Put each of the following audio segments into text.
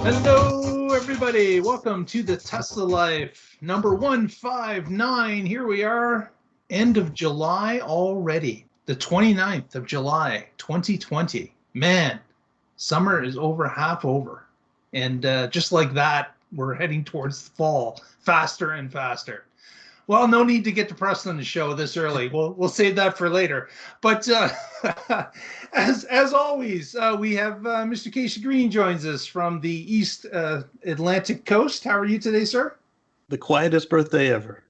Hello, everybody. Welcome to the Tesla Life number 159. Here we are, end of July already, the 29th of July, 2020. Man, summer is over half over. And just like that, we're heading towards fall faster and faster. Well, no need to get depressed on the show this early. We'll save that for later. But as always, we have Mr. Casey Green joins us from the East Atlantic coast. How are you today, sir? The quietest birthday ever.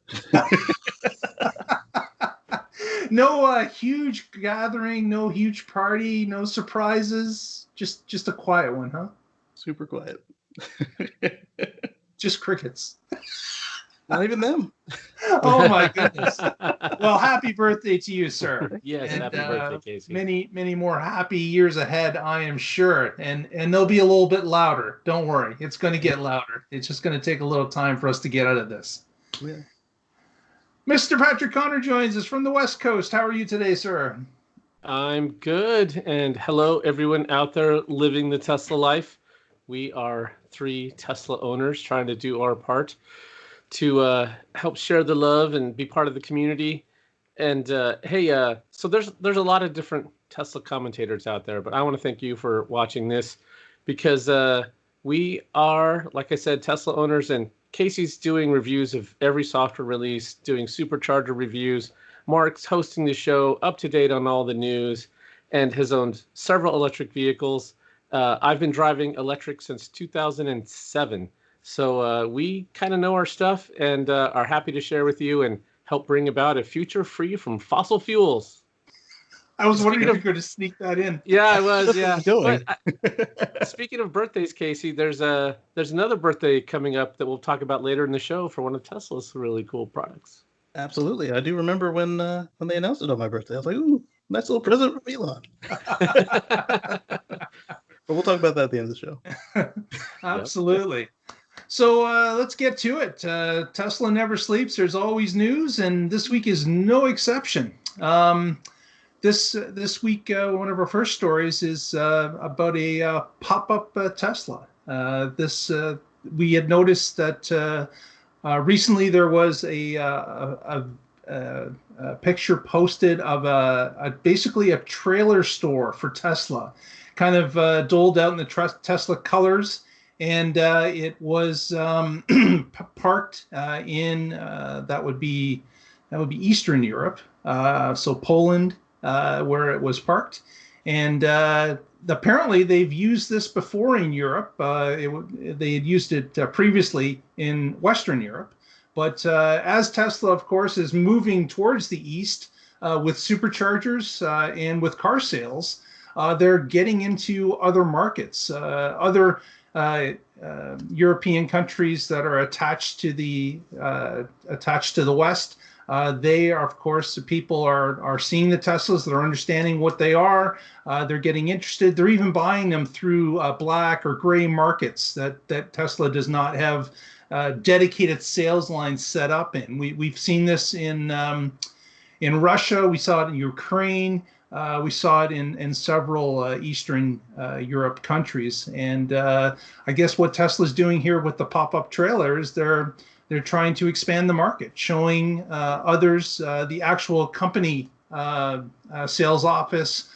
No huge gathering, no huge party, no surprises. Just a quiet one, huh? Super quiet. Just crickets. Not even them. Oh my goodness. Well, happy birthday to you, sir. Yes, and, happy birthday, Casey. Many more happy years ahead, I am sure. And they'll be a little bit louder. Don't worry. It's going to get louder. It's just going to take a little time for us to get out of this. Yeah. Mr. Patrick Connor joins us from the West Coast. How are you today, sir? I'm good. And hello, everyone out there living the Tesla life. We are 3 Tesla owners trying to do our part to help share the love and be part of the community. And so there's a lot of different Tesla commentators out there, but I want to thank you for watching this because we are, like I said, Tesla owners, and Casey's doing reviews of every software release, doing supercharger reviews. Mark's hosting the show, up to date on all the news, and has owned several electric vehicles. I've been driving electric since 2007. So we kind of know our stuff and are happy to share with you and help bring about a future free from fossil fuels. I was wondering if you could sneak that in. Yeah, I was. Yeah. But, speaking of birthdays, Casey, there's another birthday coming up that we'll talk about later in the show for one of Tesla's really cool products. Absolutely. I do remember when they announced it on my birthday. I was like, ooh, nice little present from Elon. But we'll talk about that at the end of the show. Absolutely. So let's get to it. Tesla never sleeps. There's always news, and this week is no exception. This week, one of our first stories is about a pop-up Tesla. We had noticed that recently there was a picture posted of basically a trailer store for Tesla, kind of doled out in the Tesla colors. And it was parked in that would be Eastern Europe, so Poland, where it was parked. And apparently they've used this before in Europe. They had used it previously in Western Europe. But as Tesla, of course, is moving towards the east with superchargers and with car sales, they're getting into other markets, other European countries that are attached to the West. They are, of course, people are seeing the Teslas. They're understanding what they are. They're getting interested. They're even buying them through black or gray markets that Tesla does not have dedicated sales lines set up in. We've seen this in Russia. We saw it in Ukraine. We saw it in several Eastern Europe countries. And I guess what Tesla's doing here with the pop-up trailer is they're trying to expand the market, showing others, the actual company sales office,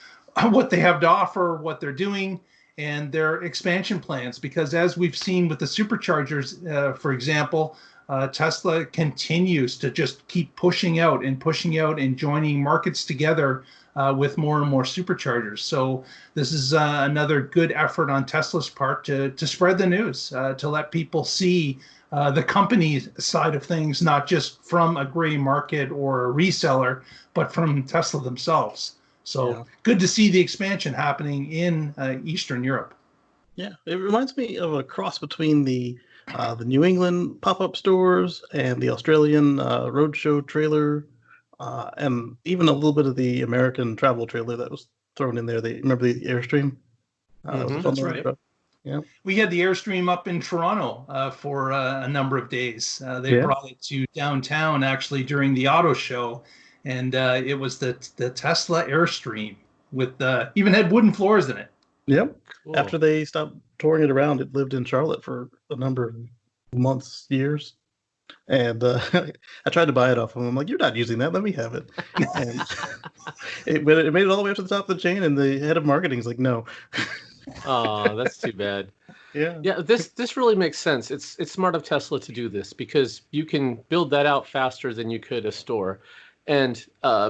what they have to offer, what they're doing, and their expansion plans. Because as we've seen with the superchargers, for example, Tesla continues to just keep pushing out and joining markets together with more and more superchargers. So this is another good effort on Tesla's part to spread the news, to let people see the company side of things, not just from a gray market or a reseller, but from Tesla themselves. So Good to see the expansion happening in Eastern Europe. Yeah, it reminds me of a cross between the New England pop-up stores and the Australian roadshow trailer, and even a little bit of the American travel trailer that was thrown in there. Remember the Airstream? That's right. Yeah, we had the Airstream up in Toronto for a number of days. They brought it to downtown actually during the auto show, and it was the Tesla Airstream with even had wooden floors in it. Yep. Cool. After they stopped touring it around, it lived in Charlotte for a number of months, years. And I tried to buy it off of him. I'm like, you're not using that. Let me have it. And it made it all the way up to the top of the chain. And the head of marketing is like, no. Oh, that's too bad. Yeah. Yeah, this really makes sense. It's smart of Tesla to do this because you can build that out faster than you could a store. And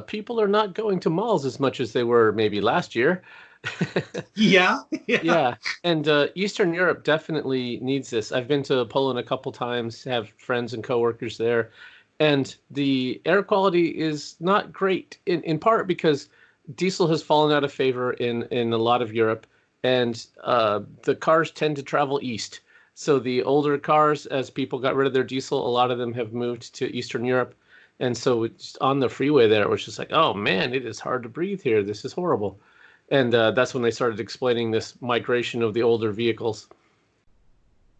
people are not going to malls as much as they were maybe last year. Yeah. Yeah, and Eastern Europe definitely needs this. I've been to Poland a couple times, have friends and coworkers there, and the air quality is not great, in part because diesel has fallen out of favor in a lot of Europe, and the cars tend to travel east. So the older cars, as people got rid of their diesel, a lot of them have moved to Eastern Europe. And so it's on the freeway there, it was just like, oh man, it is hard to breathe here. This is horrible. And that's when they started explaining this migration of the older vehicles.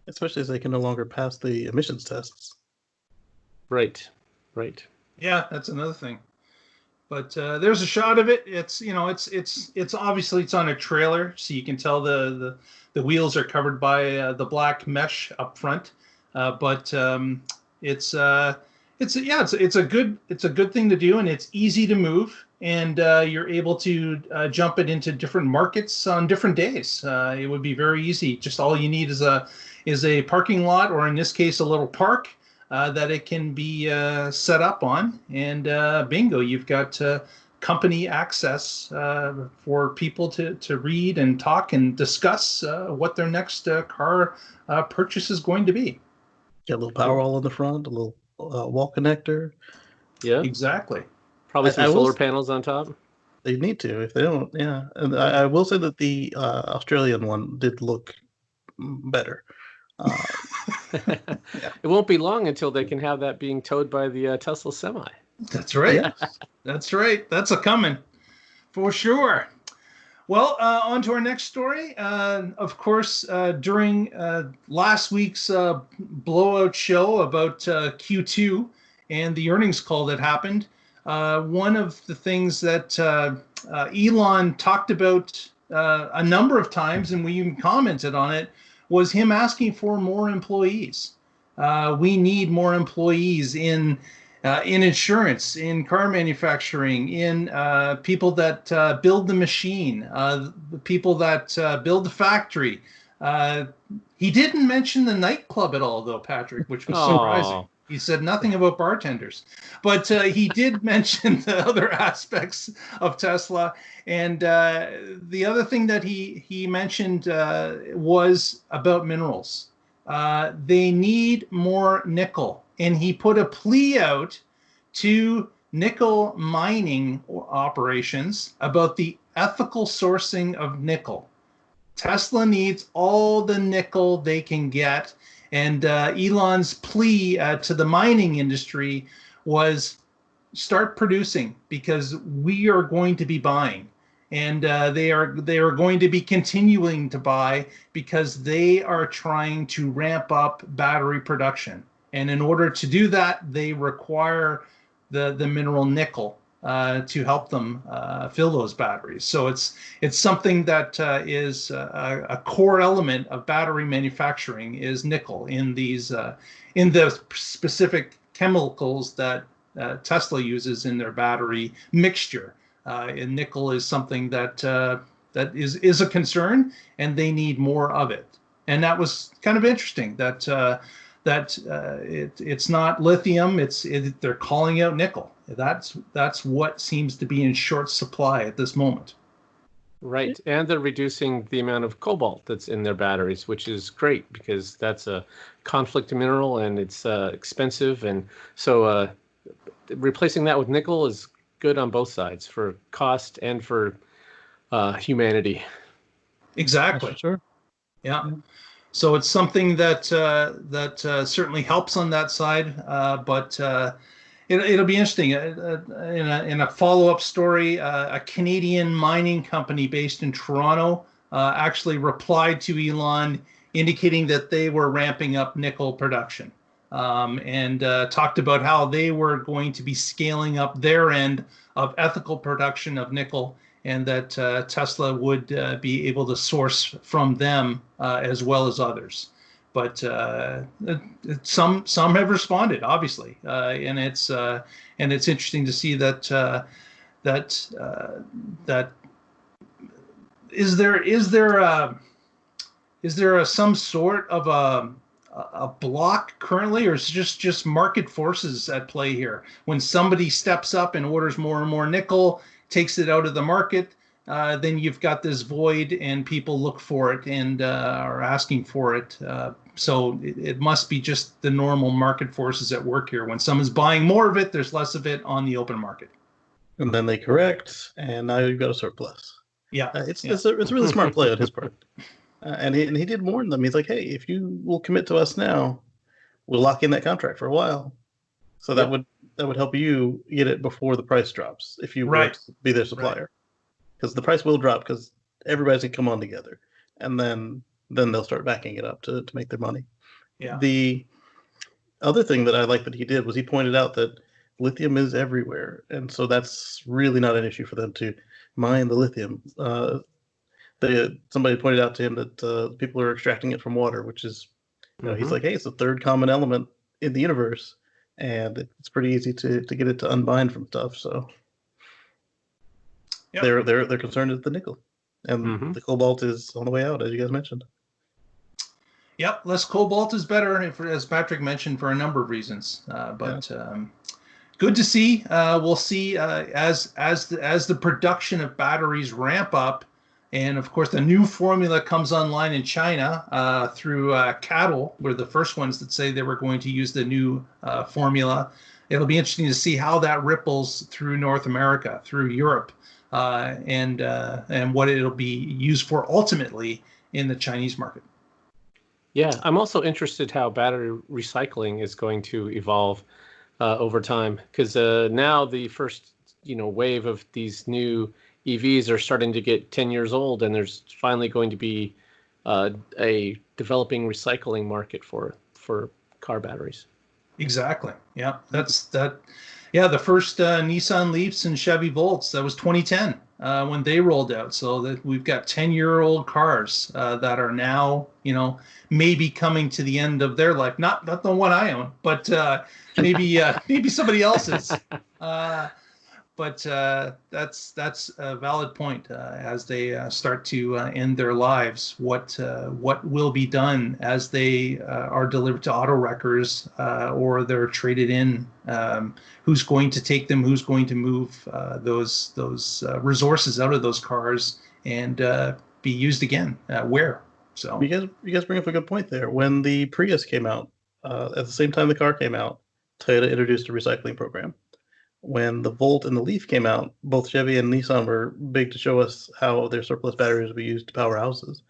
Especially as they can no longer pass the emissions tests. Right, right. Yeah, that's another thing. But there's a shot of it. It's it's obviously it's on a trailer, so you can tell the wheels are covered by the black mesh up front. But it's it's a good thing to do, and it's easy to move, and you're able to jump it into different markets on different days. It would be very easy. Just all you need is a parking lot, or in this case, a little park that it can be set up on, and bingo, you've got company access for people to read and talk and discuss what their next car purchase is going to be. Got a little Powerwall on the front, a little wall connector. Yeah, Exactly. probably some solar panels on top. They need to. If they don't, yeah. And I will say that the Australian one did look better. It won't be long until they can have that being towed by the Tesla Semi. That's right. That's right. That's a coming for sure. Well, on to our next story. Of course, during last week's blowout show about Q2 and the earnings call that happened, one of the things that Elon talked about a number of times, and we even commented on it, was him asking for more employees. We need more employees in insurance, in car manufacturing, in people that build the machine, the people that build the factory. He didn't mention the nightclub at all, though, Patrick, which was surprising. He said nothing about bartenders, but he did mention the other aspects of Tesla. And the other thing that he mentioned was about minerals. They need more nickel. And he put a plea out to nickel mining operations about the ethical sourcing of nickel. Tesla needs all the nickel they can get. And Elon's plea to the mining industry was start producing, because we are going to be buying. And they are going to be continuing to buy because they are trying to ramp up battery production. And in order to do that, they require the mineral nickel to help them fill those batteries. So it's something that is a core element of battery manufacturing is nickel in these in the specific chemicals that Tesla uses in their battery mixture. And nickel is something that that is a concern, and they need more of it. And that was kind of interesting that it's not lithium. They're calling out nickel. That's what seems to be in short supply at this moment. Right, and they're reducing the amount of cobalt that's in their batteries, which is great because that's a conflict mineral and it's expensive, and so replacing that with nickel is good on both sides for cost and for humanity. Exactly. Sure. Yeah. So it's something that certainly helps on that side, but it'll be interesting. In a follow-up story, a Canadian mining company based in Toronto actually replied to Elon, indicating that they were ramping up nickel production, and talked about how they were going to be scaling up their end of ethical production of nickel, and that Tesla would be able to source from them as well as others. But some have responded, obviously, and it's interesting to see that that is there some sort of a block currently, or is it just market forces at play here? When somebody steps up and orders more and more nickel, takes it out of the market, then you've got this void, and people look for it and are asking for it. So it must be just the normal market forces at work here. When someone's buying more of it, there's less of it on the open market. And then they correct, and now you've got a surplus. Yeah, it's a really smart play on his part. And he did warn them. He's like, hey, if you will commit to us now, we'll lock in that contract for a while. So that would help you get it before the price drops if you were to be their supplier. Because the price will drop because everybody's going to come on together. And then they'll start backing it up to make their money. Yeah. The other thing that I like that he did was he pointed out that lithium is everywhere. And so that's really not an issue for them to mine the lithium. Somebody pointed out to him that people are extracting it from water, which is, he's like, hey, it's the third common element in the universe, and it's pretty easy to get it to unbind from stuff. So they're concerned with the nickel, and the cobalt is on the way out, as you guys mentioned. Yep, less cobalt is better, as Patrick mentioned, for a number of reasons. Good to see. We'll see as the production of batteries ramp up. And of course, the new formula comes online in China through CATL. We're the first ones that say they were going to use the new formula. It'll be interesting to see how that ripples through North America, through Europe, and what it'll be used for ultimately in the Chinese market. Yeah, I'm also interested how battery recycling is going to evolve over time, because now the first wave of these new EVs are starting to get 10 years old, and there's finally going to be a developing recycling market for car batteries. Exactly. Yeah, that's that. Yeah, the first Nissan Leafs and Chevy Volts, that was 2010 when they rolled out. So that we've got 10-year-old cars that are now, maybe coming to the end of their life. Not the one I own, but maybe somebody else's. But that's a valid point. As they start to end their lives, what will be done as they are delivered to auto wreckers or they're traded in? Who's going to take them? Who's going to move those resources out of those cars and be used again? Where? So you guys bring up a good point there. When the Prius came out, at the same time the car came out, Toyota introduced a recycling program. When the Volt and the Leaf came out, both Chevy and Nissan were big to show us how their surplus batteries would be used to power houses.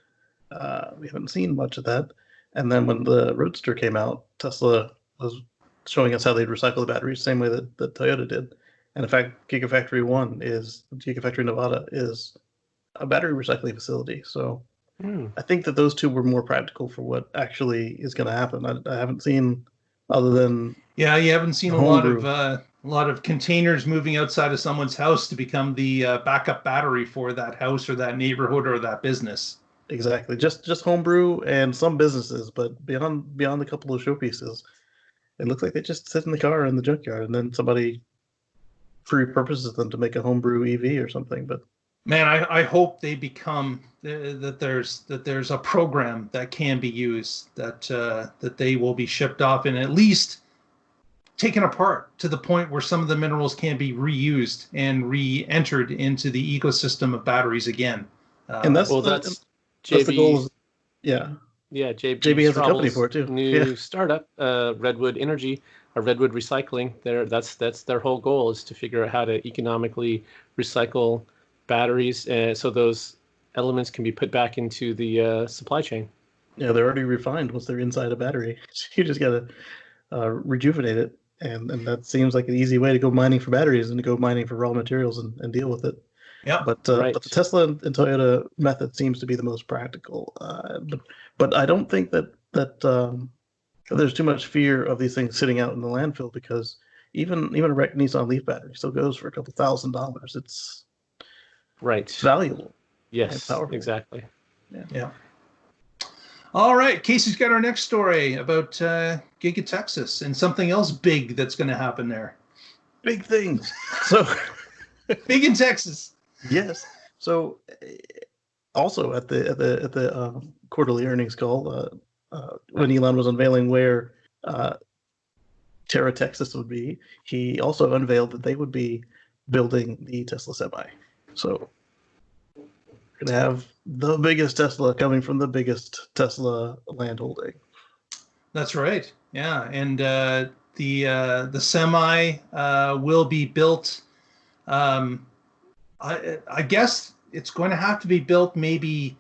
We haven't seen much of that. And then when the Roadster came out, Tesla was showing us how they'd recycle the batteries, same way that Toyota did. And in fact, Gigafactory Nevada is a battery recycling facility. So I think that those two were more practical for what actually is going to happen. I haven't seen, other than you haven't seen a lot of containers moving outside of someone's house to become the backup battery for that house or that neighborhood or that business. Exactly, just homebrew and some businesses, but beyond a couple of showpieces, it looks like they just sit in the car in the junkyard, and then somebody repurposes them to make a homebrew EV or something. But man, I hope they become that there's a program that can be used, that they will be shipped off and at least taken apart to the point where some of the minerals can be reused and re-entered into the ecosystem of batteries again. And that's the goal. Yeah, JB has a company for it too. New startup, Redwood Energy or Redwood Recycling. That's their whole goal, is to figure out how to economically recycle batteries, so those elements can be put back into the supply chain. Yeah, they're already refined once they're inside a battery. You just got to rejuvenate it, and that seems like an easy way to go mining for batteries and to go mining for raw materials and deal with it. Yeah, but the Tesla and Toyota method seems to be the most practical. But I don't think that there's too much fear of these things sitting out in the landfill, because even a wrecked Nissan Leaf battery still goes for a couple $1,000s. Right. valuable. Yes, powerful. exactly. Yeah. All right, Casey's got our next story about Giga Texas and something else big that's going to happen there. Big things. So big in Texas. Yes. So also at the quarterly earnings call, when Elon was unveiling where Terra Texas would be, he also unveiled that they would be building the Tesla Semi. So we're gonna have the biggest Tesla coming from the biggest Tesla landholding. That's right. Yeah, and the Semi will be built. I guess it's going to have to be built maybe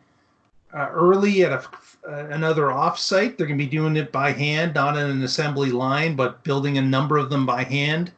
early at another offsite. They're going to be doing it by hand, not in an assembly line, but building a number of them by hand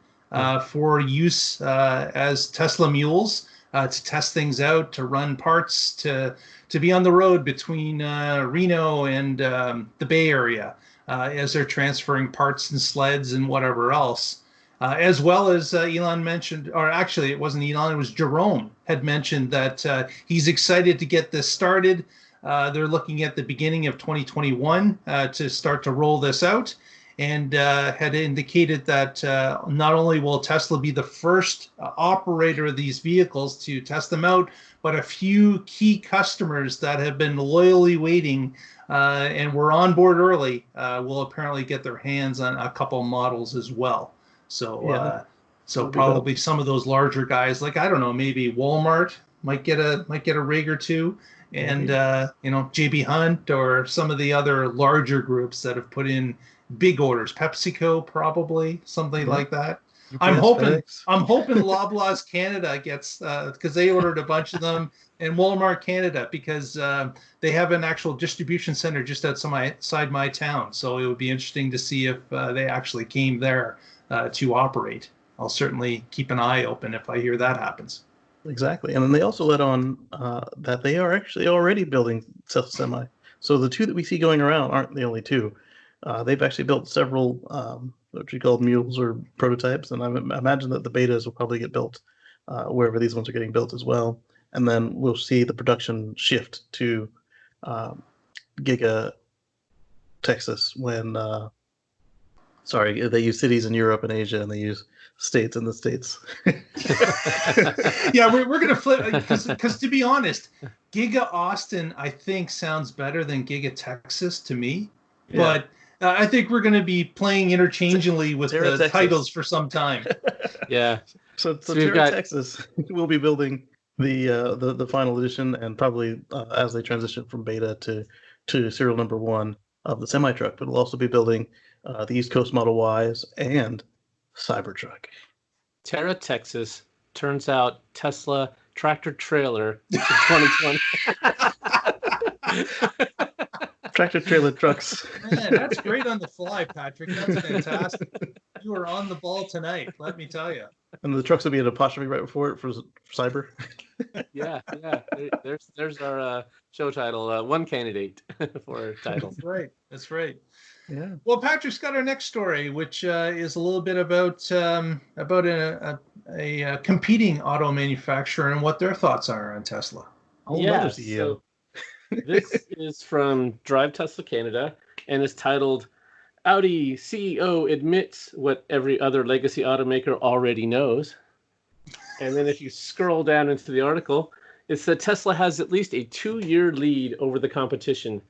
for use as Tesla mules to test things out, to run parts, to be on the road between Reno and the Bay Area as they're transferring parts and sleds and whatever else. As well as Elon mentioned, or actually it wasn't Elon, it was Jerome had mentioned that he's excited to get this started. They're looking at the beginning of 2021 to start to roll this out, and had indicated that not only will Tesla be the first operator of these vehicles to test them out, but a few key customers that have been loyally waiting and were on board early will apparently get their hands on a couple models as well. So, so probably some of those larger guys, like I don't know, maybe Walmart might get a rig or two, and JB Hunt or some of the other larger groups that have put in big orders. PepsiCo probably something like that. I'm hoping Loblaws Canada gets because they ordered a bunch of them, and Walmart Canada because they have an actual distribution center just outside my town. So it would be interesting to see if they actually came there to operate. I'll certainly keep an eye open if I hear that happens. Exactly. And then they also let on that they are actually already building Tesla Semi. So the two that we see going around aren't the only two. They've actually built several what you call mules or prototypes, and I imagine that the betas will probably get built wherever these ones are getting built as well. And then we'll see the production shift to Giga Texas when they use cities in Europe and Asia, and they use states in the States. Yeah, we're going to flip, because to be honest, Giga Austin, I think, sounds better than Giga Texas to me. Yeah. But I think we're going to be playing interchangeably with Terra the Texas titles for some time. Yeah. So Terra Texas will be building the final edition, and probably as they transition from beta to serial number 1 of the semi-truck, but we'll also be building the East Coast Model Ys and Cybertruck. Terra Texas turns out Tesla tractor trailer in 2020. Tractor trailer trucks. Man, that's great on the fly, Patrick. That's fantastic. You are on the ball tonight, let me tell you. And the trucks will be an apostrophe right before it for cyber. Yeah. There's our show title. One candidate for a title. That's right. Yeah. Well, Patrick's got our next story, which is a little bit about a competing auto manufacturer and what their thoughts are on Tesla. Another CEO. So this is from Drive Tesla Canada, and is titled "Audi CEO admits what every other legacy automaker already knows." And then if you scroll down into the article, it said Tesla has at least a 2-year lead over the competition.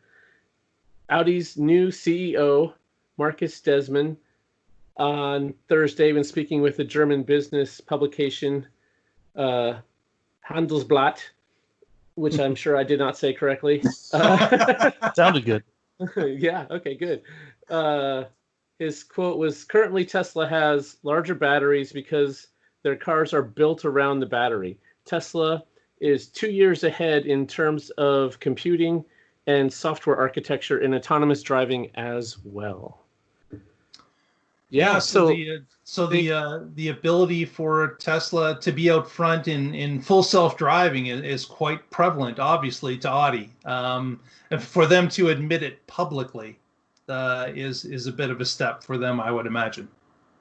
Audi's new CEO, Markus Desman, on Thursday, when speaking with the German business publication Handelsblatt, which I'm sure I did not say correctly. Sounded good. Yeah, okay, good. His quote was, "Currently Tesla has larger batteries because their cars are built around the battery. Tesla is 2 years ahead in terms of computing and software architecture in autonomous driving as well." Yeah, so the ability for Tesla to be out front in full self-driving is quite prevalent, obviously, to Audi. And for them to admit it publicly is a bit of a step for them, I would imagine.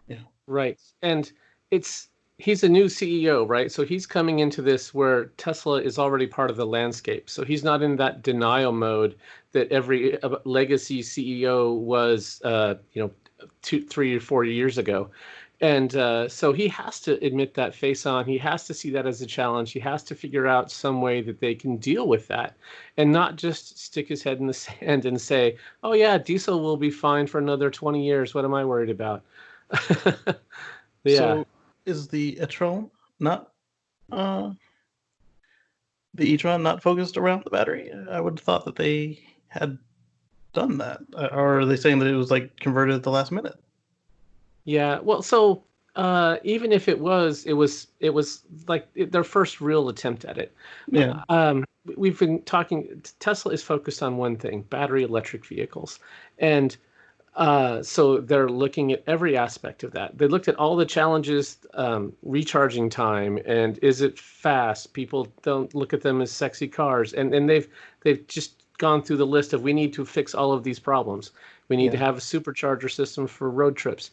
Yeah, right. And it's he's a new CEO, right? So he's coming into this where Tesla is already part of the landscape. So he's not in that denial mode that every legacy CEO was, 2, 3, or 4 years ago. And so he has to admit that face on. He has to see that as a challenge. He has to figure out some way that they can deal with that and not just stick his head in the sand and say, oh, yeah, diesel will be fine for another 20 years. What am I worried about? Yeah. So is the not uh, the e-tron not focused around the battery? I would have thought that they had done that. Or are they saying that it was like converted at the last minute? Yeah, well, so even if it was like their first real attempt at it. Yeah. We've been talking. Tesla is focused on one thing: battery electric vehicles, and so they're looking at every aspect of that. They looked at all the challenges, recharging time, and is it fast? People don't look at them as sexy cars, and they've just gone through the list of we need to fix all of these problems. We need to have a supercharger system for road trips.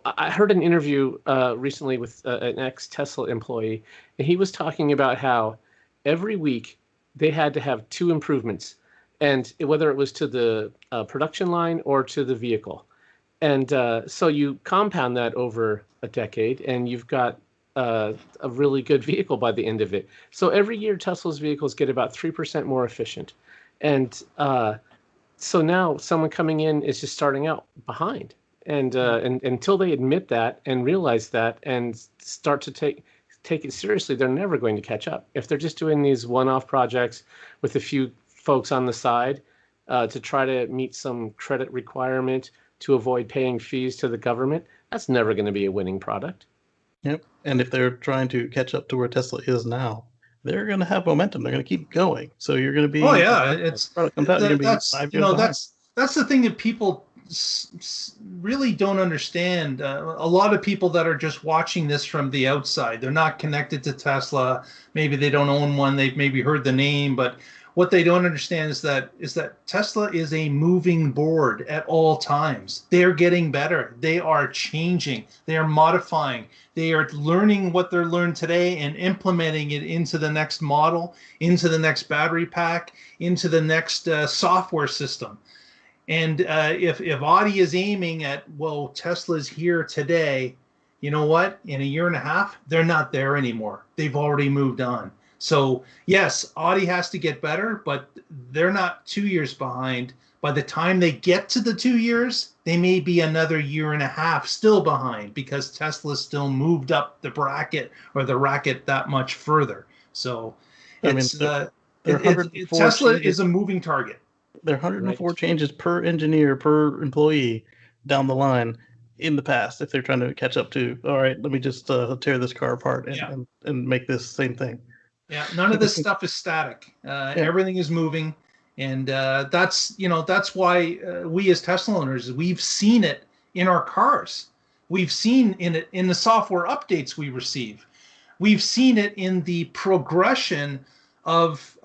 I heard an interview recently with an ex-Tesla employee, and he was talking about how every week they had to have 2 improvements, and whether it was to the production line or to the vehicle. And so you compound that over a decade, and you've got a really good vehicle by the end of it. So every year, Tesla's vehicles get about 3% more efficient. And so now someone coming in is just starting out behind. And until they admit that and realize that and start to take it seriously, they're never going to catch up. If they're just doing these one-off projects with a few folks on the side to try to meet some credit requirement to avoid paying fees to the government, that's never going to be a winning product. Yep. And if they're trying to catch up to where Tesla is now, they're going to have momentum. They're going to keep going. So you're going to be. Oh yeah, it's product comes out, you're going to be 5 years behind. That's the thing that people really don't understand. A lot of people that are just watching this from the outside, they're not connected to Tesla. Maybe they don't own one. They've maybe heard the name, but what they don't understand is that Tesla is a moving board at all times. They are getting better. They are changing. They are modifying. They are learning what they're learned today and implementing it into the next model, into the next battery pack, into the next software system. And if Audi is aiming at, well, Tesla's here today, you know what? In a year and a half, they're not there anymore. They've already moved on. So yes, Audi has to get better, but they're not 2 years behind. By the time they get to the 2 years, they may be another year and a half still behind because Tesla still moved up the bracket or the racket that much further. So it's Tesla is a moving target. There are 104 changes per engineer, per employee down the line in the past if they're trying to catch up to, all right, let me just tear this car apart and make this same thing. Yeah, none of this stuff is static. Everything is moving, and that's why we as Tesla owners, we've seen it in our cars. We've seen it in the software updates we receive. We've seen it in the progression of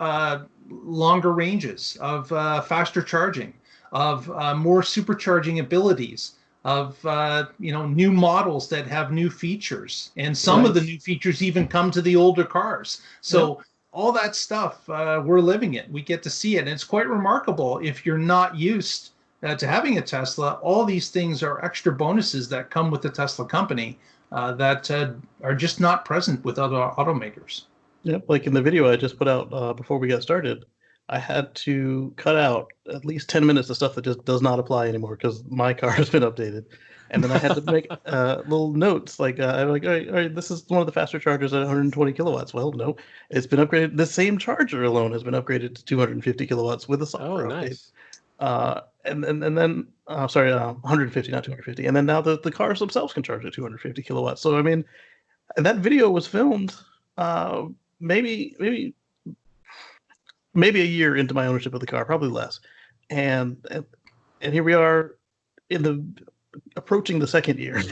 longer ranges, of faster charging, of more supercharging abilities, of new models that have new features, and some of the new features even come to the older cars. So all that stuff, we're living it. We get to see it, and it's quite remarkable. If you're not used to having a Tesla, all these things are extra bonuses that come with the Tesla company that are just not present with other automakers. Yep, like in the video I just put out before we got started, I had to cut out at least 10 minutes of stuff that just does not apply anymore because my car has been updated. And then I had to make little notes like, I'm like, all right, this is one of the faster chargers at 120 kilowatts. Well, no, it's been upgraded. The same charger alone has been upgraded to 250 kilowatts with a software update. And then, 150, not 250. And then now the cars themselves can charge at 250 kilowatts. So, I mean, and that video was filmed maybe a year into my ownership of the car, probably less. And here we are approaching the second year.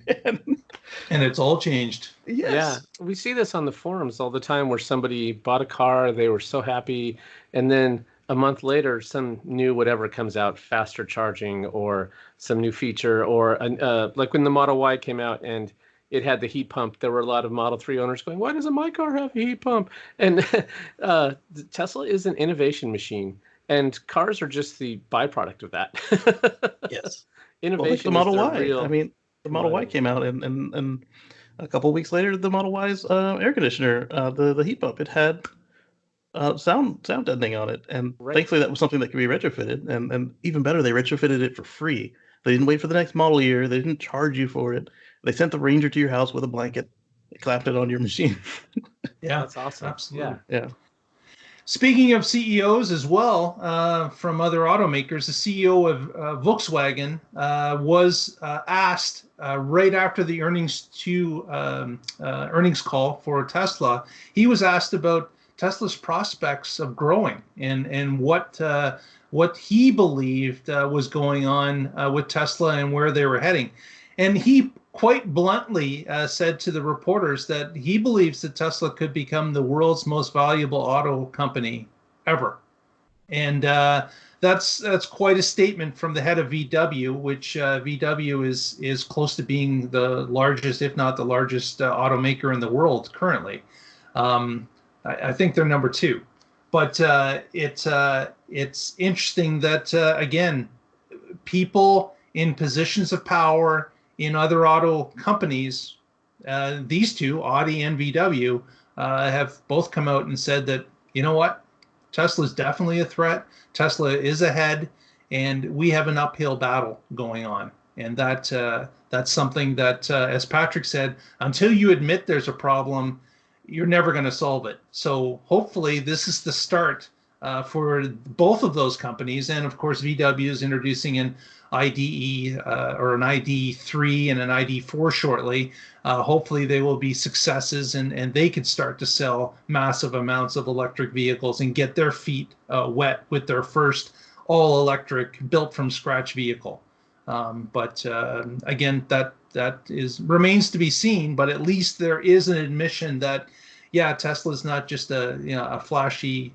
and it's all changed. Yes. Yeah, we see this on the forums all the time where somebody bought a car, they were so happy, and then a month later, some new whatever comes out, faster charging or some new feature, or like when the Model Y came out and it had the heat pump, there were a lot of Model 3 owners going, why doesn't my car have a heat pump? And Tesla is an innovation machine, and cars are just the byproduct of that. Yes. Innovation Well, like the Model is Y. real. I mean, the Model Y came out, and a couple of weeks later, the Model Y's air conditioner, the heat pump, it had sound deadening on it, and thankfully that was something that could be retrofitted. And even better, they retrofitted it for free. They didn't wait for the next model year. They didn't charge you for it. They sent the Ranger to your house with a blanket, clapped it on your machine. Yeah, that's awesome. Absolutely. Yeah. Speaking of CEOs as well, from other automakers, the CEO of Volkswagen was asked right after the earnings call for Tesla. He was asked about Tesla's prospects of growing and what he believed was going on with Tesla and where they were heading. And he quite bluntly said to the reporters that he believes that Tesla could become the world's most valuable auto company ever. And that's quite a statement from the head of VW, which VW is close to being the largest, if not the largest, automaker in the world currently. I think they're number 2. But it's interesting that, again, people in positions of power in other auto companies, these two, Audi and VW, have both come out and said that, you know what, Tesla is definitely a threat. Tesla is ahead, and we have an uphill battle going on. And that's something that, as Patrick said, until you admit there's a problem, you're never going to solve it. So hopefully this is the start for both of those companies. And of course, VW is introducing an IDE or an ID3 and an ID4 shortly. Hopefully they will be successes, and they can start to sell massive amounts of electric vehicles and get their feet wet with their first all-electric built from scratch vehicle. But again, that remains to be seen, but at least there is an admission that, yeah, Tesla is not just a flashy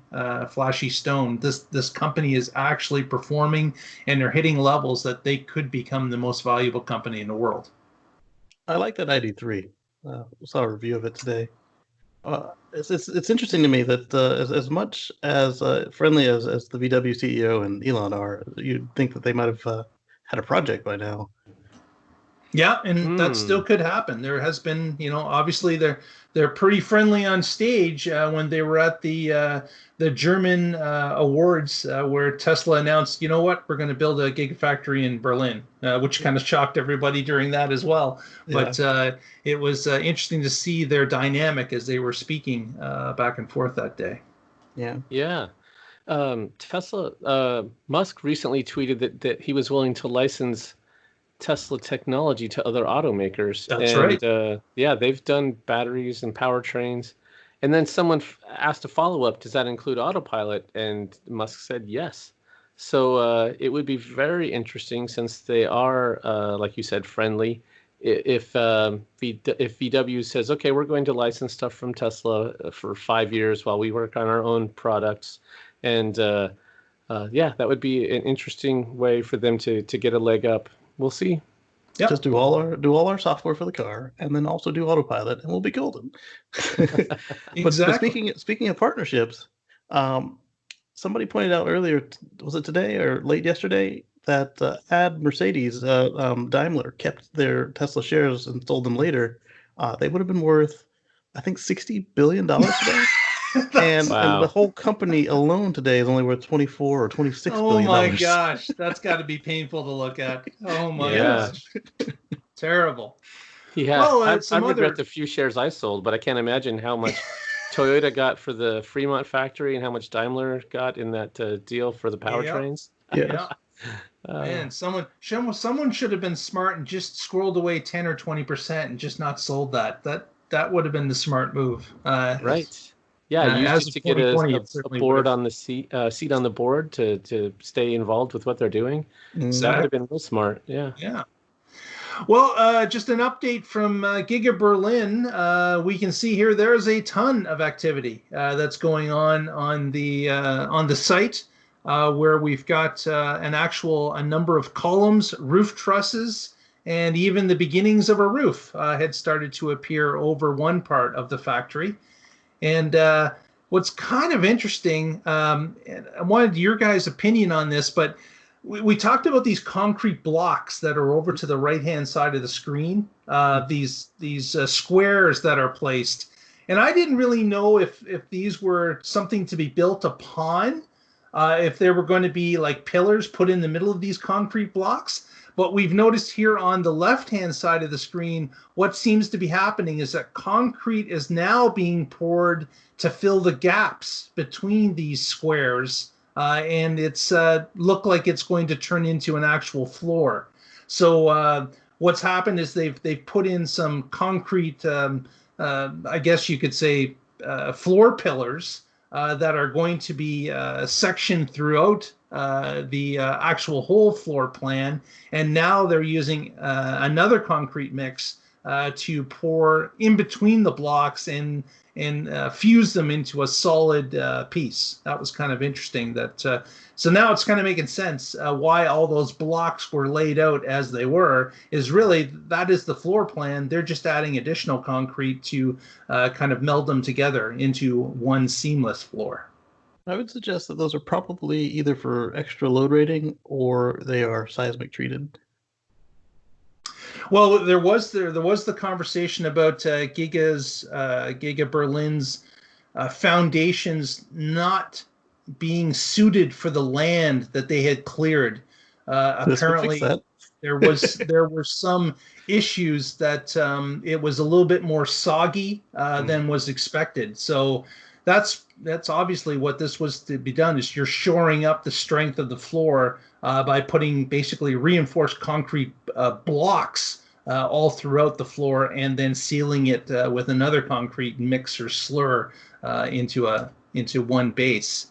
stone. This company is actually performing, and they're hitting levels that they could become the most valuable company in the world. I like that ID3. Saw a review of it today. It's interesting to me that as much as friendly as the VW CEO and Elon are, you'd think that they might have had a project by now. Yeah, and that still could happen. There has been, obviously they're pretty friendly on stage when they were at the German awards where Tesla announced, you know what, we're going to build a gigafactory in Berlin, which kind of shocked everybody during that as well. Yeah. But it was interesting to see their dynamic as they were speaking back and forth that day. Yeah. Yeah. Tesla, Musk recently tweeted that he was willing to license Tesla technology to other automakers. That's right. Yeah, they've done batteries and powertrains. And then someone asked a follow-up, does that include autopilot? And Musk said yes. So it would be very interesting, since they are, like you said, friendly. If VW says, okay, we're going to license stuff from Tesla for 5 years while we work on our own products. And yeah, that would be an interesting way for them to get a leg up. We'll see. Yep. Just do all our software for the car, and then also do autopilot, and we'll be golden. Exactly. But speaking of partnerships, somebody pointed out earlier, was it today or late yesterday, that had Mercedes, Daimler kept their Tesla shares and sold them later, they would have been worth, I think, $60 billion today. And the whole company alone today is only worth $24 or $26 billion. Oh my gosh, that's got to be painful to look at. Oh my gosh, terrible. Yeah, well, I regret the few shares I sold, but I can't imagine how much Toyota got for the Fremont factory and how much Daimler got in that deal for the powertrains. Yeah. Man, someone should have been smart and just squirreled away 10 or 20% and just not sold that. That would have been the smart move. Right. Yeah, used it to get a board on the seat on the board to stay involved with what they're doing. Exactly. So that would have been real smart. Yeah. Yeah. Well, just an update from Giga Berlin. We can see here there's a ton of activity that's going on the site where we've got a number of columns, roof trusses, and even the beginnings of a roof had started to appear over one part of the factory. And what's kind of interesting, and I wanted your guys' opinion on this, but we talked about these concrete blocks that are over to the right-hand side of the screen, these squares that are placed. And I didn't really know if these were something to be built upon, if there were going to be like pillars put in the middle of these concrete blocks. But we've noticed here on the left-hand side of the screen, what seems to be happening is that concrete is now being poured to fill the gaps between these squares, and it's look like it's going to turn into an actual floor. So what's happened is they've put in some concrete, I guess you could say, floor pillars that are going to be sectioned throughout the actual whole floor plan, and now they're using another concrete mix to pour in between the blocks and fuse them into a solid piece. That was kind of interesting. So now it's kind of making sense why all those blocks were laid out as they were. Is really that is the floor plan. They're just adding additional concrete to kind of meld them together into one seamless floor. I would suggest that those are probably either for extra load rating or they are seismic treated. Well, there was the conversation about Giga Berlin's foundations not being suited for the land that they had cleared. Apparently, there were some issues that it was a little bit more soggy than was expected. So that's obviously what this was to be done, is you're shoring up the strength of the floor by putting basically reinforced concrete blocks all throughout the floor, and then sealing it with another concrete mix or slur into one base.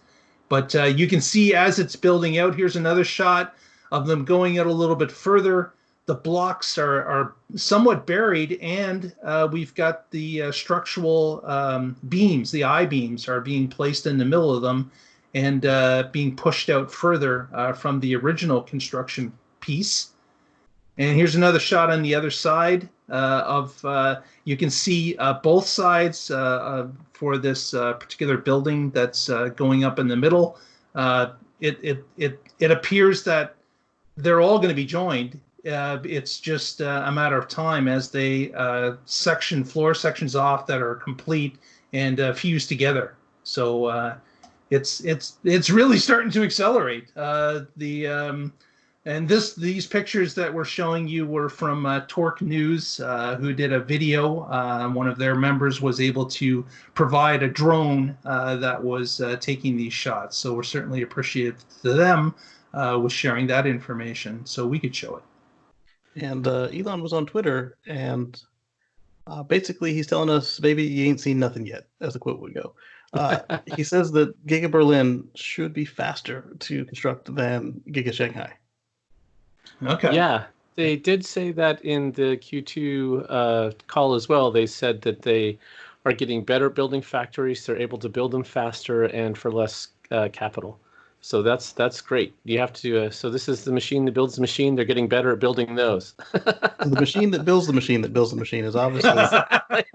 But you can see as it's building out, here's another shot of them going out a little bit further. The blocks are somewhat buried, and we've got the structural beams, the I-beams, are being placed in the middle of them and being pushed out further from the original construction piece. And here's another shot on the other side you can see both sides for this particular building that's going up in the middle. It appears that they're all going to be joined. It's just a matter of time as they section floor sections off that are complete and fuse together. So it's really starting to accelerate. And these pictures that we're showing you were from Torque News, who did a video. One of their members was able to provide a drone that was taking these shots. So we're certainly appreciative to them with sharing that information so we could show it. And Elon was on Twitter, and basically he's telling us, "Baby, you ain't seen nothing yet," as the quote would go. He says that Giga Berlin should be faster to construct than Giga Shanghai. Okay. Yeah, they did say that in the Q2 call as well. They said that they are getting better at building factories. They're able to build them faster and for less capital. So that's great. You have to. So this is the machine that builds the machine. They're getting better at building those. The machine that builds the machine that builds the machine is obviously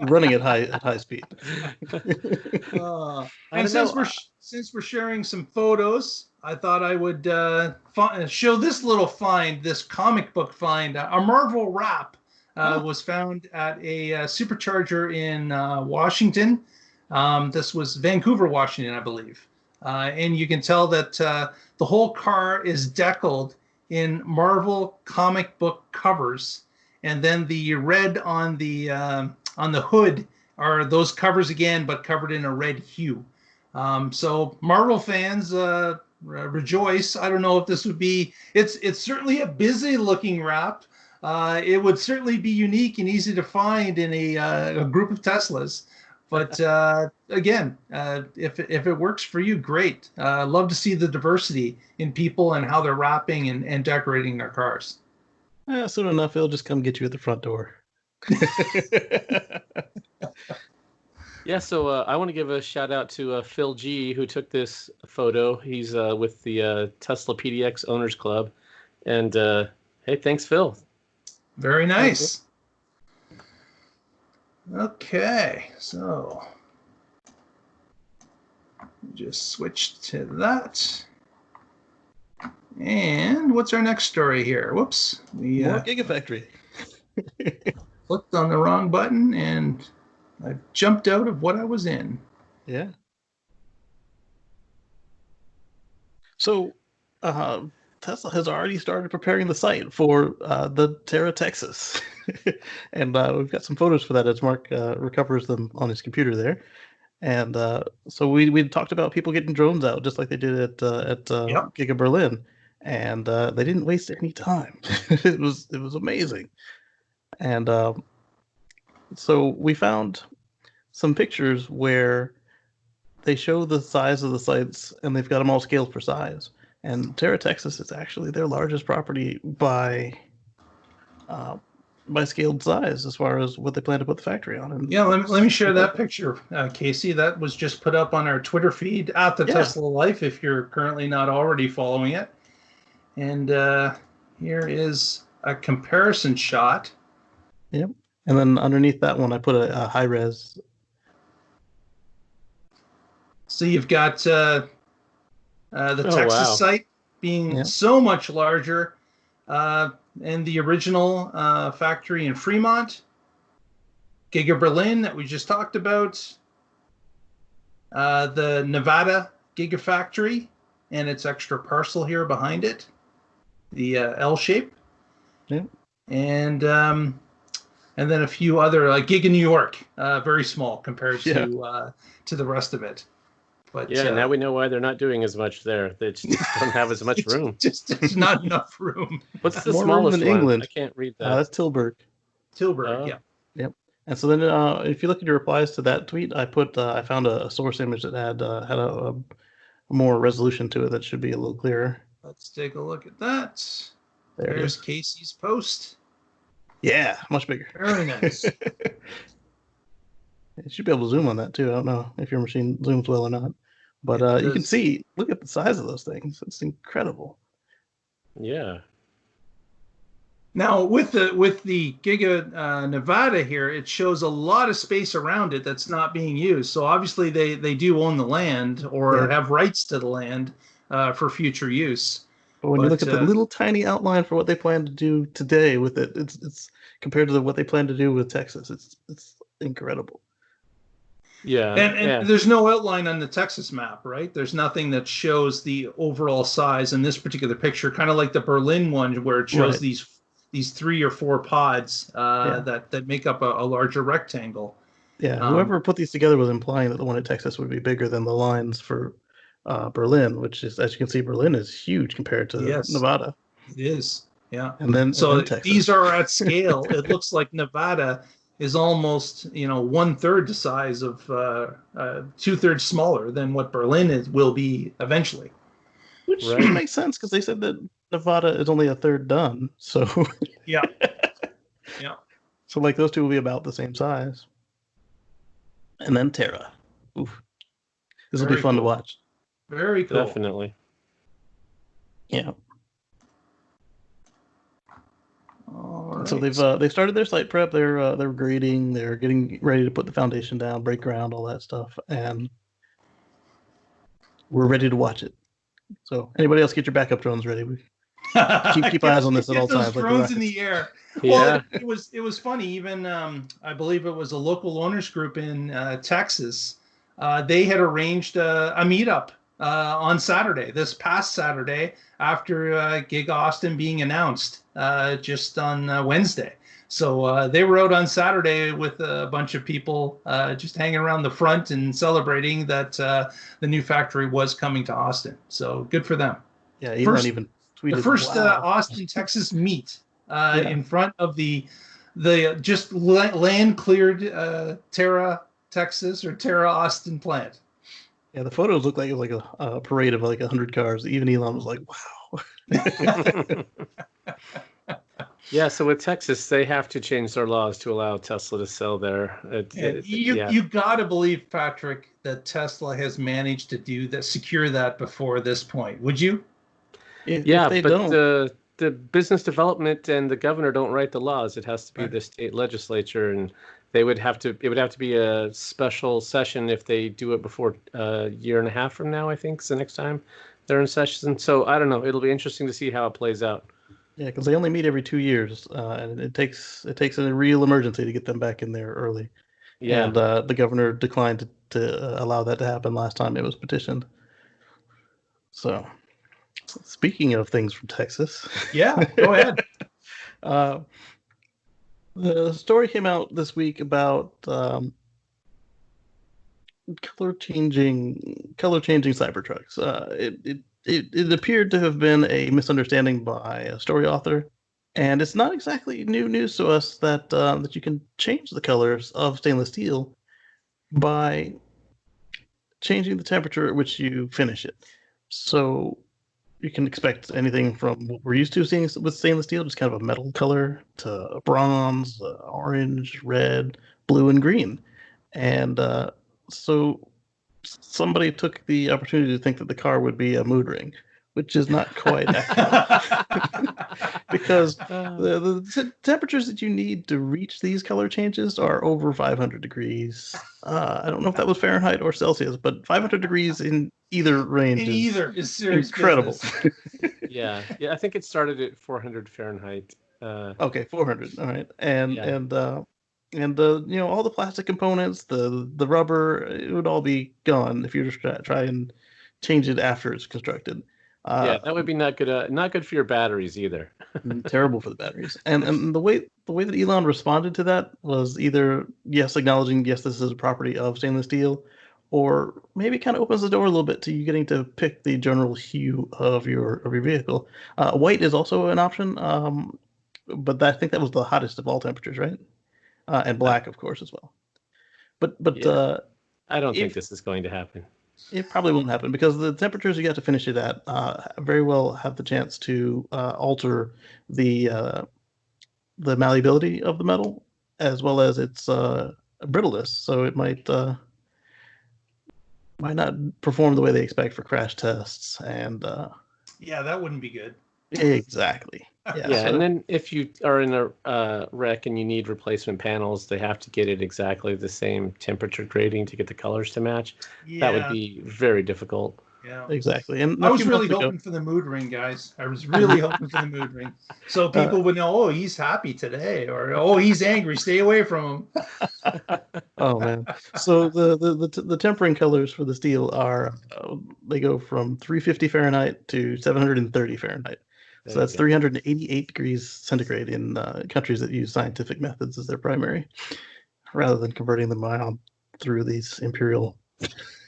running at high speed. And since we're sharing some photos, I thought I would show this little find, this comic book find. A Marvel wrap was found at a supercharger in Washington. This was Vancouver, Washington, I believe. And you can tell that the whole car is deckled in Marvel comic book covers, and then the red on the hood are those covers again, but covered in a red hue. So Marvel fans, rejoice. I don't know if this would be. It's certainly a busy looking wrap. It would certainly be unique and easy to find in a group of Teslas. But again, if it works for you, great. Love to see the diversity in people and how they're wrapping and decorating their cars. Soon enough, it'll just come get you at the front door. Yeah, so I want to give a shout out to Phil G, who took this photo. He's with the Tesla PDX Owners Club. And hey, thanks, Phil. Very nice. Okay, so just switch to that. And what's our next story here? Whoops. More Gigafactory. Clicked on the wrong button and I jumped out of what I was in. Yeah. So Tesla has already started preparing the site for the Terra Texas. And we've got some photos for that as Mark recovers them on his computer there. And so we talked about people getting drones out just like they did at Giga Berlin. And they didn't waste any time. It was amazing. And so we found some pictures where they show the size of the sites, and they've got them all scaled for size. And Terra Texas is actually their largest property by scaled size as far as what they plan to put the factory on. And yeah, let me share that picture, Casey. That was just put up on our Twitter feed at the Tesla Life if you're currently not already following it. And here is a comparison shot. Yep. And then underneath that one, I put a high res. So you've got the Texas site being so much larger, and the original factory in Fremont, Giga Berlin that we just talked about, the Nevada Gigafactory and its extra parcel here behind it, the L shape, and then a few other like Giga New York, very small compared to the rest of it. But now we know why they're not doing as much there. They just don't have as much room. There's not enough room. What's the More smallest room in one? England. I can't read that. That's Tilburg. Yeah. Yep. And so then, if you look at your replies to that tweet, I found a source image that had a more resolution to it that should be a little clearer. Let's take a look at that. There's Casey's post. Yeah, much bigger. Very nice. You should be able to zoom on that too. I don't know if your machine zooms well or not, but you can see. Look at the size of those things. It's incredible. Yeah. Now with the Giga Nevada here, it shows a lot of space around it that's not being used. So obviously they do own the land or have rights to the land for future use. But when you look at the little tiny outline for what they plan to do today with it, it's compared to what they plan to do with Texas. It's incredible. Yeah, and there's no outline on the Texas map, right? There's nothing that shows the overall size in this particular picture, kind of like the Berlin one where it shows these 3 or 4 pods that make up a larger rectangle. Yeah, whoever put these together was implying that the one in Texas would be bigger than the lines for Berlin, which is, as you can see, Berlin is huge compared to Nevada. It is, yeah. And then these are at scale. It looks like Nevada is almost 1/3 the size of 2/3 smaller than what Berlin will be eventually. Which makes sense because they said that Nevada is only 1/3 done. So yeah. So like those two will be about the same size. And then Terra. Oof. This will be fun to watch. Very cool. Definitely. Yeah. Right. So they've started their site prep. They're grading. They're getting ready to put the foundation down, break ground, all that stuff, and we're ready to watch it. So anybody else, get your backup drones ready. Keep eyes on this at all times. Drones in the air. Yeah. Well, it was funny. Even I believe it was a local owners group in Texas. They had arranged a meetup on Saturday, this past Saturday, after Giga Austin being announced just on Wednesday. So they were out on Saturday with a bunch of people just hanging around the front and celebrating that the new factory was coming to Austin. So good for them. Yeah, Elon even tweeted the first Austin, Texas meet in front of the just land cleared Terra Texas or Terra Austin plant. Yeah, the photos look like it was like a parade of like 100 cars. Even Elon was like, "Wow." Yeah, so with Texas, they have to change their laws to allow Tesla to sell there. You got to believe, Patrick, that Tesla has managed to secure that before this point. Would you? If yeah, they but don't, the business development and the governor don't write the laws. It has to be Right. the state legislature, and it would have to be a special session if they do it before a year and a half from now, I think is the next time they're in session. So I don't know. It'll be interesting to see how it plays out. Yeah, because they only meet every 2 years, and it takes a real emergency to get them back in there early. Yeah. And the governor declined to allow that to happen last time it was petitioned. So, speaking of things from Texas, Yeah, go ahead. The story came out this week about color changing Cybertrucks. It appeared to have been a misunderstanding by a story author, and it's not exactly new news to us that that you can change the colors of stainless steel by changing the temperature at which you finish it. So you can expect anything from what we're used to seeing with stainless steel, just kind of a metal color, to bronze, orange, red, blue, and green. And so somebody took the opportunity to think that the car would be a mood ring, which is not quite accurate. Because the temperatures that you need to reach these color changes are over 500 degrees. I don't know if that was Fahrenheit or Celsius, but 500 degrees in either range In either is serious incredible. Yeah. I think it started at 400 Fahrenheit. Okay, 400. All right, and Yeah. you know, all the plastic components, the rubber, it would all be gone if you just try and change it after it's constructed. Yeah, that would be not good. Not good for your batteries either. Terrible for the batteries. And the way that Elon responded to that was either acknowledging yes, this is a property of stainless steel, or maybe kind of opens the door a little bit to you getting to pick the general hue of your vehicle. White is also an option, but I think that was the hottest of all temperatures, right? And black, of course, as well. But Yeah. I don't think if this is going to happen. it probably won't happen because the temperatures you got to finish it at very well have the chance to alter the malleability of the metal as well as its brittleness. So it might not perform the way they expect for crash tests and Yeah, that wouldn't be good. exactly. Yeah, so- and then if you are in a wreck and you need replacement panels, they have to get it exactly the same temperature grading to get the colors to match. Yeah, That would be very difficult. yeah. exactly. And I a was few really months ago- hoping for the mood ring, guys. I was really hoping for the mood ring, so people would know. Oh, he's happy today, or oh, he's angry. Stay away from him. Oh man! So the tempering colors for the steel are they go from 350 Fahrenheit to 730 Fahrenheit. There So you that's go. 388 degrees centigrade in countries that use scientific methods as their primary, rather than converting them on through these imperial.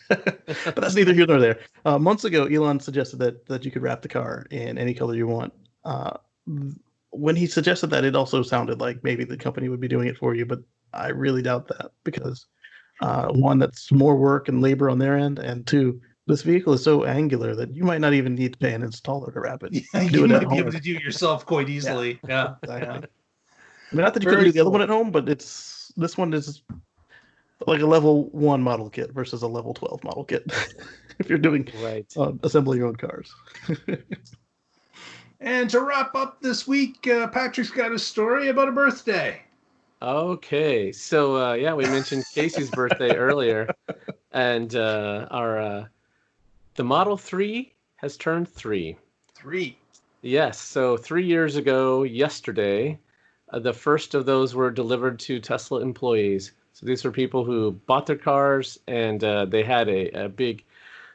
But that's neither here nor there. Months ago, Elon suggested that you could wrap the car in any color you want. When he suggested that, it also sounded like maybe the company would be doing it for you, but I really doubt that because one, that's more work and labor on their end, and two, this vehicle is so angular that you might not even need to pay an installer to wrap it. Yeah, do you it at might be home. able to do it yourself quite easily. Yeah, Exactly. yeah. I mean, not that you couldn't Very do the other cool. one at home, but this one is like a level 1 model kit versus a level 12 model kit if you're doing Right. assembling your own cars. And to wrap up this week, Patrick's got a story about a birthday. Okay, so yeah, we mentioned Casey's birthday earlier, and the Model 3 has turned 3. 3. Yes, so 3 years ago, yesterday, the first of those were delivered to Tesla employees. So these were people who bought their cars, and they had a big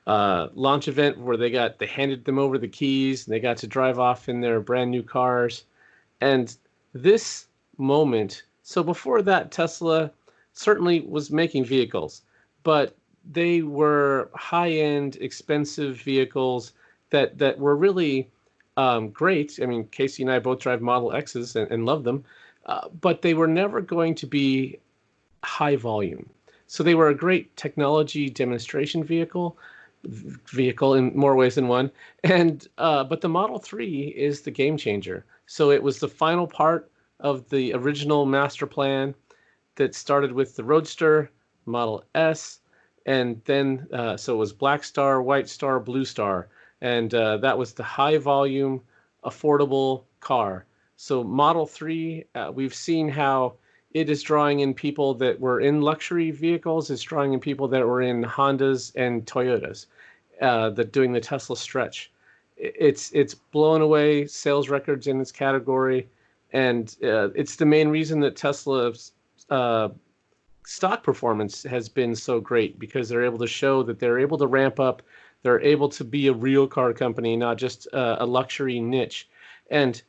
launch event where they handed them over the keys, and they got to drive off in their brand new cars. And this moment, so before that, Tesla certainly was making vehicles, but they were high-end, expensive vehicles that were really great. I mean, Casey and I both drive Model X's and love them, but they were never going to be high volume. So they were a great technology demonstration vehicle in more ways than one. And but the Model 3 is the game changer. So it was the final part of the original master plan that started with the Roadster, Model S, and then so it was Black Star, White Star, Blue Star, and that was the high volume affordable car. So Model 3, we've seen how it is drawing in people that were in luxury vehicles. It's drawing in people that were in Hondas and Toyotas, that doing the Tesla stretch. It's blown away sales records in its category, and it's the main reason that Tesla's stock performance has been so great, because they're able to show that they're able to ramp up, they're able to be a real car company, not just a luxury niche. And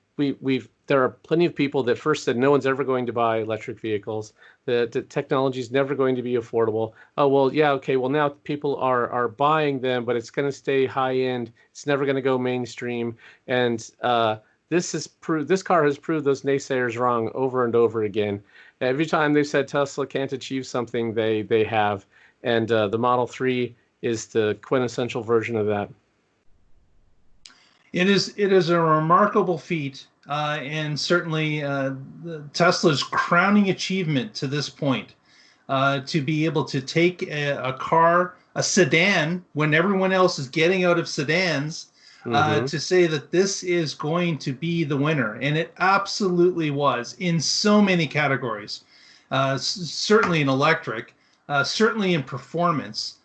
there are plenty of people that first said no one's ever going to buy electric vehicles. The technology is never going to be affordable. Oh, well, yeah, okay. Well, now people are buying them, but it's going to stay high end. It's never going to go mainstream. And this car has proved those naysayers wrong over and over again. Every time they've said Tesla can't achieve something, they have. And the Model 3 is the quintessential version of that. It is a remarkable feat, and certainly Tesla's crowning achievement to this point, to be able to take a car, a sedan, when everyone else is getting out of sedans, to say that this is going to be the winner. And it absolutely was in so many categories, certainly in electric, certainly in performance,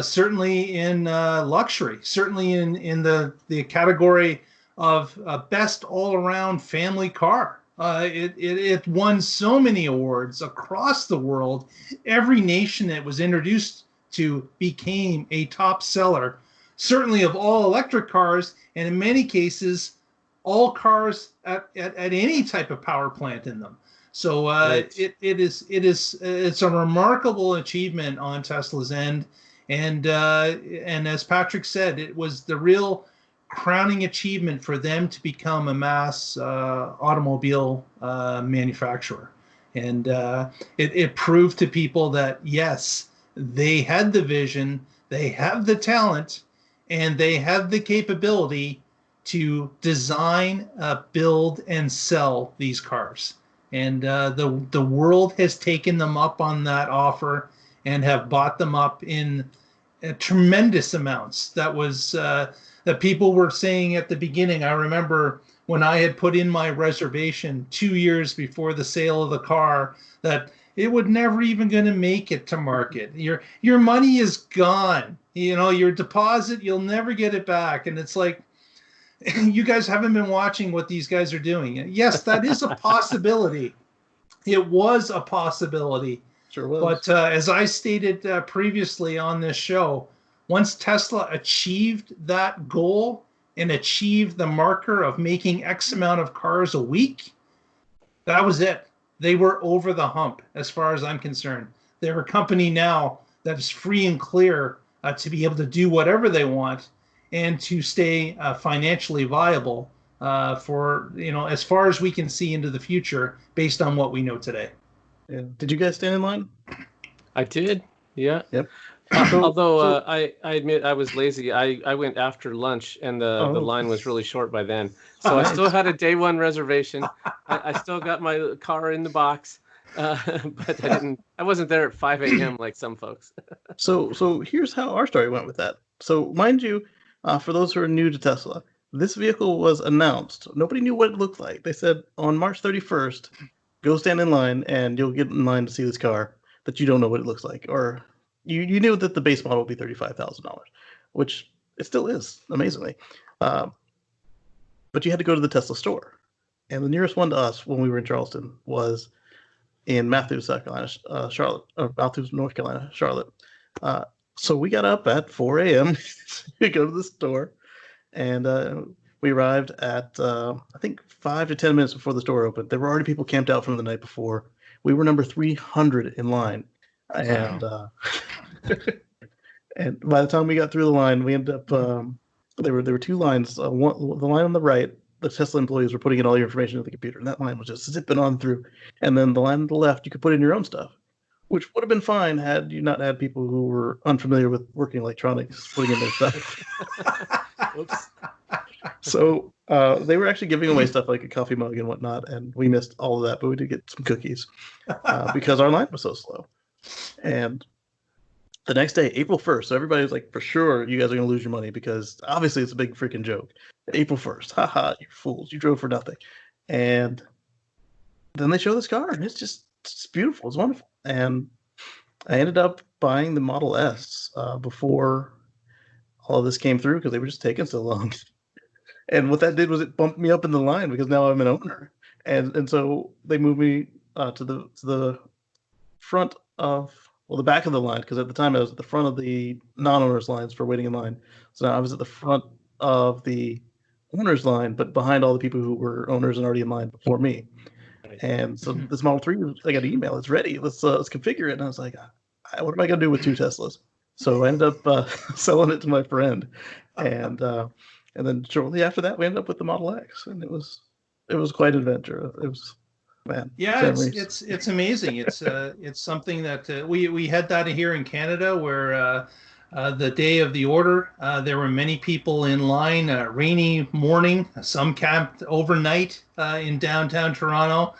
certainly in luxury, certainly in the category of best all-around family car. It won so many awards across the world. Every nation it was introduced to became a top seller, certainly of all electric cars, and in many cases, all cars at any type of power plant in them. So Right. it's a remarkable achievement on Tesla's end. And as Patrick said, it was the real crowning achievement for them to become a mass automobile manufacturer. And it proved to people that, yes, they had the vision, they have the talent, and they have the capability to design, build, and sell these cars. And the world has taken them up on that offer and have bought them up in tremendous amounts. That was that people were saying at the beginning. I remember when I had put in my reservation 2 years before the sale of the car, that it would never even going to make it to market. Your money is gone. You know, your deposit, you'll never get it back. And it's like, you guys haven't been watching what these guys are doing. Yes, that is a possibility. It was a possibility. Sure was. But as I stated previously on this show, once Tesla achieved that goal and achieved the marker of making X amount of cars a week, that was it. They were over the hump as far as I'm concerned. They're a company now that is free and clear to be able to do whatever they want and to stay financially viable for, as far as we can see into the future based on what we know today. Yeah. Did you guys stand in line? I did. Yeah. Yep. Although I admit I was lazy. I went after lunch, and the line was really short by then. So I still had a day one reservation. I still got my car in the box, but I wasn't there at 5 a.m. like some folks. So here's how our story went with that. So mind you, for those who are new to Tesla, this vehicle was announced. Nobody knew what it looked like. They said on March 31st, go stand in line, and you'll get in line to see this car that you don't know what it looks like, or you knew that the base model would be $35,000, which it still is, amazingly. But you had to go to the Tesla store. And the nearest one to us when we were in Charleston was in Matthews, South Carolina, Matthews, North Carolina, Charlotte. So we got up at 4 a.m. to go to the store. And we arrived at, I think, 5 to 10 minutes before the store opened. There were already people camped out from the night before. We were number 300 in line. And and by the time we got through the line, we ended up, there were two lines. The line on the right, the Tesla employees were putting in all your information into the computer, and that line was just zipping on through. And then the line on the left, you could put in your own stuff, which would have been fine had you not had people who were unfamiliar with working electronics putting in their stuff. Whoops. So they were actually giving away stuff like a coffee mug and whatnot, and we missed all of that, but we did get some cookies because our line was so slow. And the next day, April 1st. So everybody was like, for sure, you guys are going to lose your money because obviously it's a big freaking joke. April 1st. Haha, you fools. You drove for nothing. And then they show this car, and it's beautiful. It's wonderful. And I ended up buying the Model S before all of this came through because they were just taking so long. And what that did was it bumped me up in the line because now I'm an owner. And so they moved me to the front of, well, the back of the line, because at the time I was at the front of the non-owners lines for waiting in line. So now I was at the front of the owners line, but behind all the people who were owners and already in line before me. And so this Model 3, I got an email, it's ready. Let's configure it. And I was like, what am I going to do with 2 Teslas? So I ended up selling it to my friend. And then shortly after that, we ended up with the Model X. And it was quite an adventure. It was, man. Yeah, it's amazing. It's something that we had that here in Canada where the day of the order, there were many people in line, rainy morning, some camped overnight in downtown Toronto.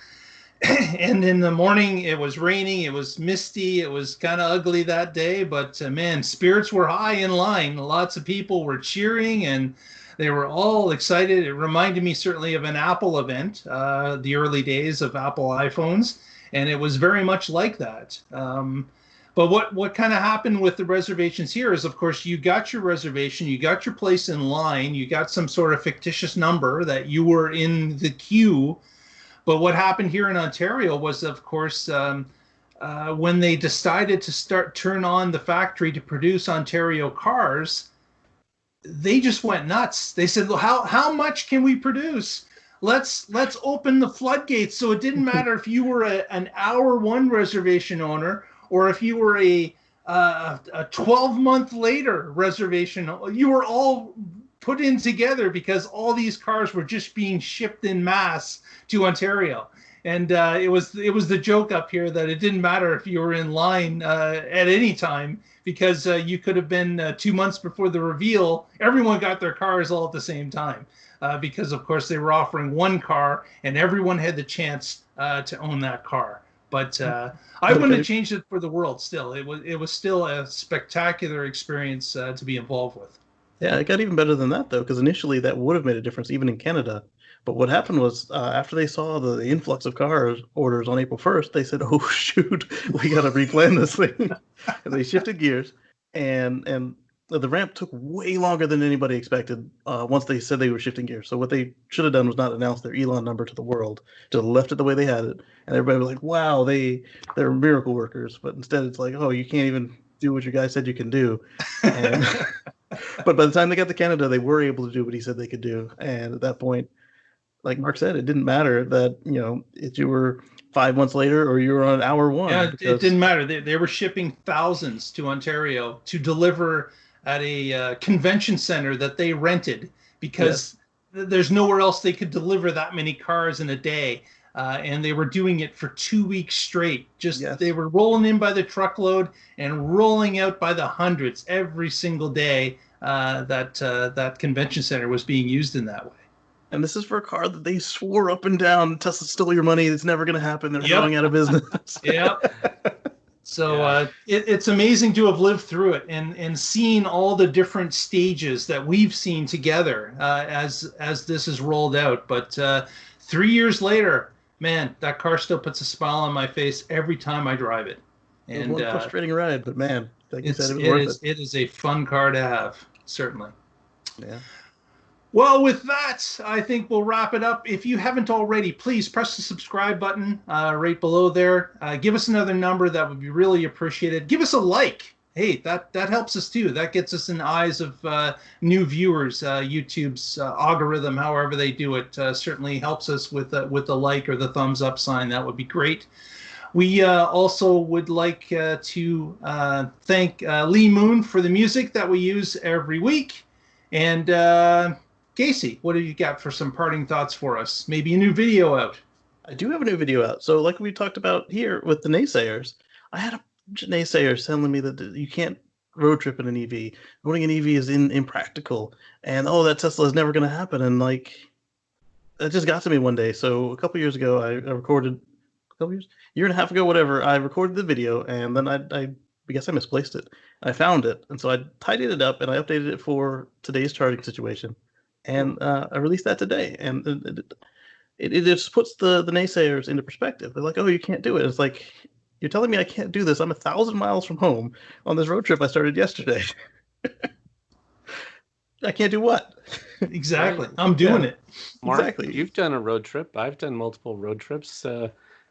And in the morning, it was raining, it was misty, it was kind of ugly that day, but man, spirits were high in line. Lots of people were cheering and they were all excited. It reminded me certainly of an Apple event, the early days of Apple iPhones, and it was very much like that. But what kind of happened with the reservations here is, of course, you got your reservation, you got your place in line, you got some sort of fictitious number that you were in the queue. But what happened here in Ontario was, of course, when they decided to turn on the factory to produce Ontario cars, they just went nuts. They said, well, how much can we produce? Let's open the floodgates. So it didn't matter if you were an hour one reservation owner or if you were a 12-month later reservation. You were all put in together because all these cars were just being shipped in mass to Ontario. And it was the joke up here that it didn't matter if you were in line at any time because you could have been 2 months before the reveal. Everyone got their cars all at the same time because, of course, they were offering one car and everyone had the chance to own that car. But I wouldn't have changed it for the world. Still, it was still a spectacular experience to be involved with. Yeah, it got even better than that, though, because initially that would have made a difference even in Canada. But what happened was after they saw the influx of car orders on April 1st, they said, oh, shoot, we got to replan this thing. And they shifted gears, and the ramp took way longer than anybody expected once they said they were shifting gears. So what they should have done was not announce their Elon number to the world, just left it the way they had it. And everybody was like, wow, they're miracle workers. But instead it's like, oh, you can't even do what your guy said you can do. And but by the time they got to Canada, they were able to do what he said they could do. And at that point, like Mark said, it didn't matter that, if you were 5 months later or you were on hour one. Yeah, it didn't matter. They were shipping thousands to Ontario to deliver at a convention center that they rented because there's nowhere else they could deliver that many cars in a day. And they were doing it for 2 weeks straight. They were rolling in by the truckload and rolling out by the hundreds every single day. That convention center was being used in that way. And this is for a car that they swore up and down, Tesla stole your money, it's never going to happen, they're going out of business. Yep. So it's amazing to have lived through it and seen all the different stages that we've seen together as this is rolled out. But 3 years later, man, that car still puts a smile on my face every time I drive it. And it was one frustrating ride, but man, like you said, it was worth it. It is a fun car to have, certainly. Yeah. Well, with that, I think we'll wrap it up. If you haven't already, please press the subscribe button right below there. Give us another number. That would be really appreciated. Give us a like. Hey, that helps us too. That gets us in the eyes of new viewers. YouTube's algorithm, however they do it, certainly helps us with the like or the thumbs up sign. That would be great. We also would like to thank Lee Moon for the music that we use every week. And Casey, what have you got for some parting thoughts for us? Maybe a new video out. I do have a new video out. So like we talked about here with the naysayers, I had a bunch of naysayers telling me that you can't road trip in an EV. Owning an EV is impractical. And, that Tesla is never going to happen. And, that just got to me one day. So a couple years ago, I recorded, year and a half ago, whatever, I recorded the video. And then I guess I misplaced it. I found it, and so I tidied it up and I updated it for today's charging situation, and I released that today. And it just puts the naysayers into perspective. They're like, "Oh, you can't do it." It's like, you're telling me I can't do this. I'm 1,000 miles from home on this road trip I started yesterday. I can't do what? Exactly. I'm doing it. Mark, Exactly. you've done a road trip. I've done multiple road trips.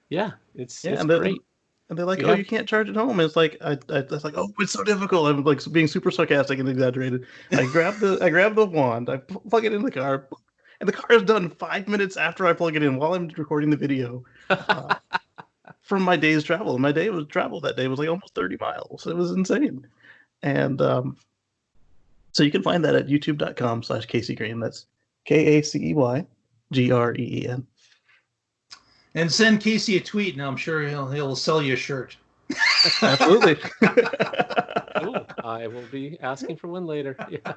It's and great. And they're like, "Oh, you can't charge at home." And it's like, it's like, "Oh, it's so difficult." I'm like being super sarcastic and exaggerated. I grab the wand, I plug it in the car, and the car is done 5 minutes after I plug it in while I'm recording the video from my day's travel. My travel that day was like almost 30 miles. It was insane. And so you can find that at youtube.com/Casey Green. That's KACEYGREEN. And send Casey a tweet, and I'm sure he'll sell you a shirt. Absolutely. Ooh, I will be asking for one later. Yeah.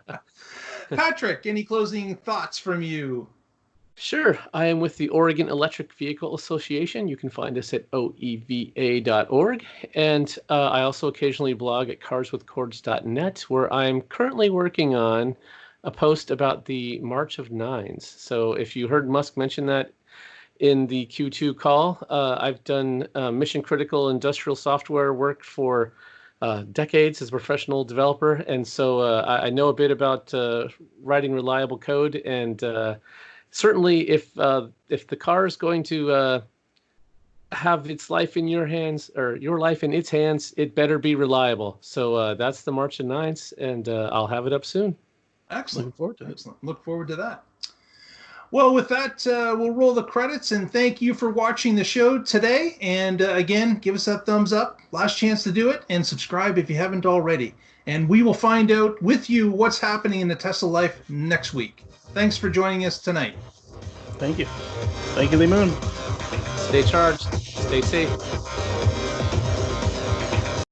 Patrick, any closing thoughts from you? Sure. I am with the Oregon Electric Vehicle Association. You can find us at oeva.org. And I also occasionally blog at carswithcords.net, where I'm currently working on a post about the March of Nines. So if you heard Musk mention that in the Q2 call, I've done mission critical industrial software work for decades as a professional developer. And so I know a bit about writing reliable code, and certainly, if the car is going to have its life in your hands, or your life in its hands, it better be reliable. So that's the March of Nines, and I'll have it up soon. Excellent. Looking forward to it. Excellent. Look forward to that. Well, with that, we'll roll the credits, and thank you for watching the show today. And again, give us that thumbs up. Last chance to do it, and subscribe if you haven't already. And we will find out with you what's happening in the Tesla life next week. Thanks for joining us tonight. Thank you. Thank you, Lee Moon. Stay charged. Stay safe.